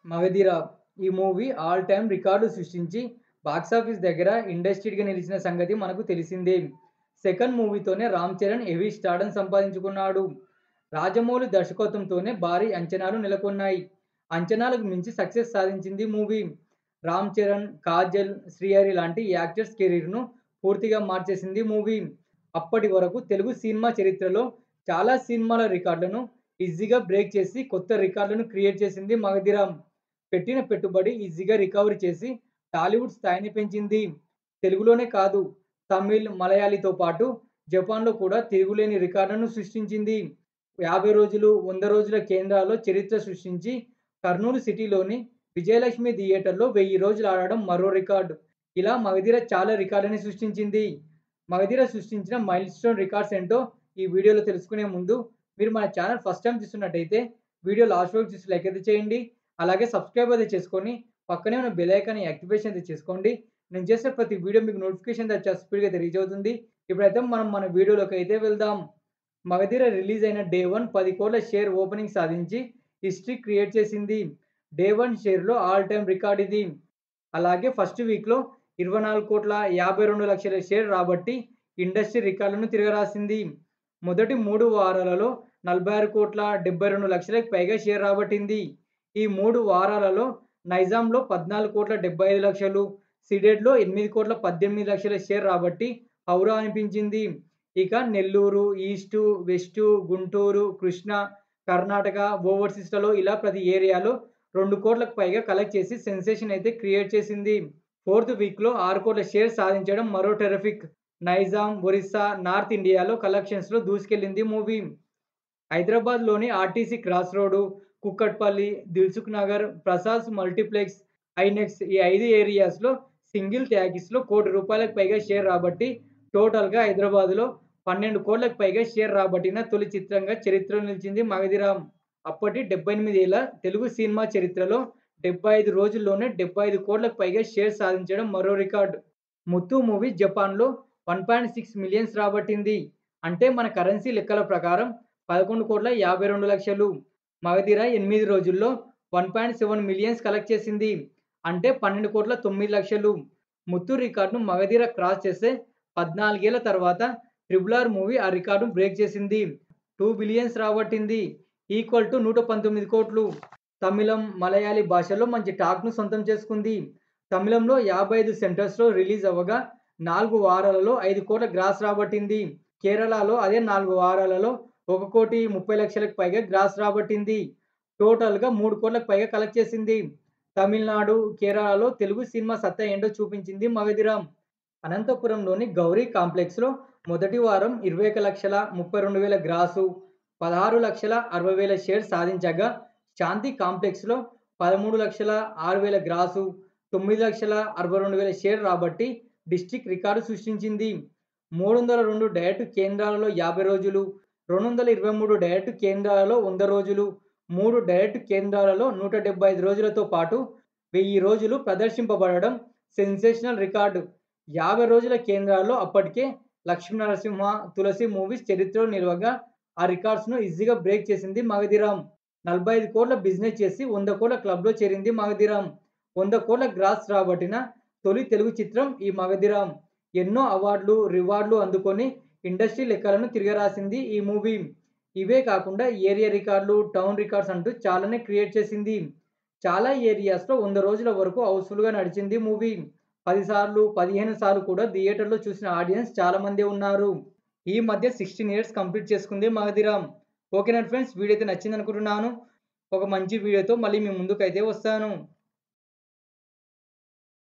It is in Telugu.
'మగధీర' ఈ మూవీ ఆల్ టైమ్ రికార్డులు సృష్టించి బాక్సాఫీస్ దగ్గర ఇండస్ట్రీగా నిలిచిన సంగతి మనకు తెలిసిందే. సెకండ్ మూవీతోనే రామ్ చరణ్ హెవీ స్టార్డమ్ సంపాదించుకున్నాడు. రాజమౌళి దర్శకత్వంతోనే భారీ అంచనాలు నెలకొన్నాయి. అంచనాలకు మించి సక్సెస్ సాధించింది మూవీ. రామ్ చరణ్, కాజల్, శ్రీహరి లాంటి యాక్టర్స్ కెరీర్‌ను పూర్తిగా మార్చేసింది మూవీ. అప్పటి వరకు తెలుగు సినిమా చరిత్రలో చాలా సినిమాల రికార్డులను ఈజీగా బ్రేక్ చేసి కొత్త రికార్డులను క్రియేట్ చేసింది 'మగధీర'. పెట్టిన పెట్టుబడి ఈజీగా రికవరీ చేసి టాలీవుడ్ స్థాయిని పెంచింది. తెలుగులోనే కాదు, తమిళ్, మలయాళీతో పాటు జపాన్‌లో కూడా తిరుగులేని రికార్డులను సృష్టించింది. 50 రోజులు, 100 రోజుల కేంద్రాల్లో చరిత్ర సృష్టించి కర్నూలు సిటీలోని విజయలక్ష్మి థియేటర్‌లో 1000 రోజులు ఆడడం మరో రికార్డు. ఇలా 'మగధీర' చాలా రికార్డులని సృష్టించింది. 'మగధీర' సృష్టించిన మైల్‌స్టోన్ రికార్డ్స్ ఏంటో ఈ వీడియోలో తెలుసుకునే ముందు మీరు మన ఛానల్ ఫస్ట్ టైమ్ చూస్తున్నట్టయితే వీడియో లాస్ట్ వరకు చూసి లైక్ అయితే చేయండి. అలాగే సబ్స్క్రైబ్ అయితే చేసుకొని పక్కనే ఉన్న బెల్ ఐకాన్‌ని యాక్టివేషన్ అయితే చేసుకోండి. నేను చేసే ప్రతి వీడియో మీకు నోటిఫికేషన్ ద్వారా చాలా స్పీడ్‌గా అయితే రీచ్ అవుతుంది. ఇప్పుడైతే మనం మన వీడియోలోకి అయితే వెళ్దాం. 'మగధీర' రిలీజ్ అయిన డే 1 10 కోట్ల షేర్ ఓపెనింగ్ సాధించి హిస్టరీ క్రియేట్ చేసింది. డే 1 షేర్‌లో ఆల్ టైమ్ రికార్డ్ ఇది. అలాగే ఫస్ట్ వీక్‌లో 24,52,00,000 షేర్ రాబట్టి ఇండస్ట్రీ రికార్డులను తిరగరాసింది. మొదటి 3 వారాలలో 46,72,00,000కి పైగా షేర్ రాబట్టింది. ఈ 3 వారాలలో నైజాంలో 14,75,00,000, సీడెడ్‌లో 8,18,00,000 షేర్ రాబట్టి ఔరా అనిపించింది. ఇక నెల్లూరు, ఈస్టు, వెస్టు, గుంటూరు, కృష్ణా, కర్ణాటక, ఓవర్సీస్‌లలో ఇలా ప్రతి ఏరియాలో 2 కోట్లకు పైగా కలెక్ట్ చేసి సెన్సేషన్ అయితే క్రియేట్ చేసింది. ఫోర్త్ వీక్‌లో 6 కోట్ల షేర్ సాధించడం మరో టెర్రఫిక్. నైజాం, ఒరిస్సా, నార్త్ ఇండియాలో కలెక్షన్స్‌లో దూసుకెళ్లింది మూవీ. హైదరాబాద్‌లోని RTC cross road, Kukatpally, Dilsukh Nagar, Prasad multiplex, INOX ఈ 5 ఏరియాస్‌లో సింగిల్ టాకీస్‌లో ₹1,00,00,000 పైగా షేర్ రాబట్టి టోటల్‌గా హైదరాబాద్‌లో 12 కోట్లకు పైగా షేర్ రాబట్టిన తొలి చిత్రంగా చరిత్రలో నిలిచింది 'మగధీర'. అప్పటి 78 ఏళ్ల తెలుగు సినిమా చరిత్రలో 75 రోజుల్లోనే 75 కోట్లకు పైగా షేర్ సాధించడం మరో రికార్డ్. 'ముత్తు' మూవీ జపాన్‌లో 1.6 మిలియన్స్ రాబట్టింది. అంటే మన కరెన్సీ లెక్కల ప్రకారం 11,52,00,000. 'మగధీర' 8 రోజుల్లో 1.7 మిలియన్స్ కలెక్ట్ చేసింది. అంటే 12,09,00,000. 'ముత్తు' రికార్డ్‌ను 'మగధీర' క్రాస్ చేస్తే 14 ఏళ్ల తర్వాత 'ట్రిపుల్ ఆర్' మూవీ ఆ రికార్డును బ్రేక్ చేసింది. 2 బిలియన్స్ రాబట్టింది. ఈక్వల్ టు 119 కోట్లు. తమిళం, మలయాళీ భాషల్లో మంచి టాక్‌ను సొంతం చేసుకుంది. తమిళంలో 55 సెంటర్స్‌లో రిలీజ్ అవ్వగా 4 వారాలలో 5 కోట్ల గ్రాస్ రాబట్టింది. కేరళలో అదే 4 వారాలలో 1,30,00,000కి పైగా గ్రాస్ రాబట్టింది. టోటల్‌గా 3 కోట్లకు పైగా కలెక్ట్ చేసింది. తమిళనాడు, కేరళలో తెలుగు సినిమా సత్తా ఏంటో చూపించింది 'మగధీర'. అనంతపురంలోని గౌరీ కాంప్లెక్స్‌లో మొదటి వారం 21,32,000 గ్రాసు, 16,60,000 షేర్ సాధించగా శాంతి కాంప్లెక్స్‌లో 13,06,000 గ్రాసు, 9,62,000 షేర్ రాబట్టి డిస్ట్రిక్ట్ రికార్డు సృష్టించింది. 302 డైరెక్ట్ కేంద్రాలలో 50 రోజులు, 223 డైరెక్ట్ కేంద్రాలలో 100 రోజులు, 3 డైరెక్ట్ కేంద్రాలలో 175 రోజులతో పాటు 1000 రోజులు ప్రదర్శింపబడడం సెన్సేషనల్ రికార్డు. 50 రోజుల కేంద్రాల్లో అప్పటికే 'లక్ష్మీనరసింహ', 'తులసి' మూవీస్ చరిత్రలో నిలవగా ఆ రికార్డ్స్‌ను ఈజీగా బ్రేక్ చేసింది 'మగధీర'. 45 కోట్ల బిజినెస్ చేసి 100 కోట్ల క్లబ్‌లో చేరింది 'మగధీర'. 100 కోట్ల గ్రాస్ రాబట్టిన తొలి తెలుగు చిత్రం ఈ 'మగధీర'. ఎన్నో అవార్డులు, రివార్డులు అందుకొని ఇండస్ట్రీ లెక్కలను తిరగరాసింది ఈ మూవీ. ఇవే కాకుండా ఏరియా రికార్డులు, టౌన్ రికార్డ్స్ అంటూ చాలానే క్రియేట్ చేసింది. చాలా ఏరియాస్‌లో 100 రోజుల వరకు హౌస్‌ఫుల్‌గా నడిచింది మూవీ. 10 సార్లు, 15 సార్లు కూడా థియేటర్‌లో చూసిన ఆడియన్స్ చాలా మందే ఉన్నారు. ఈ మధ్య 16 ఇయర్స్ కంప్లీట్ చేసుకుంది 'మగధీర'. ఓకేనా ఫ్రెండ్స్, వీడియో అయితే నచ్చిందనుకుంటున్నాను. ఒక మంచి వీడియోతో మళ్ళీ మీ ముందుకైతే వస్తాను.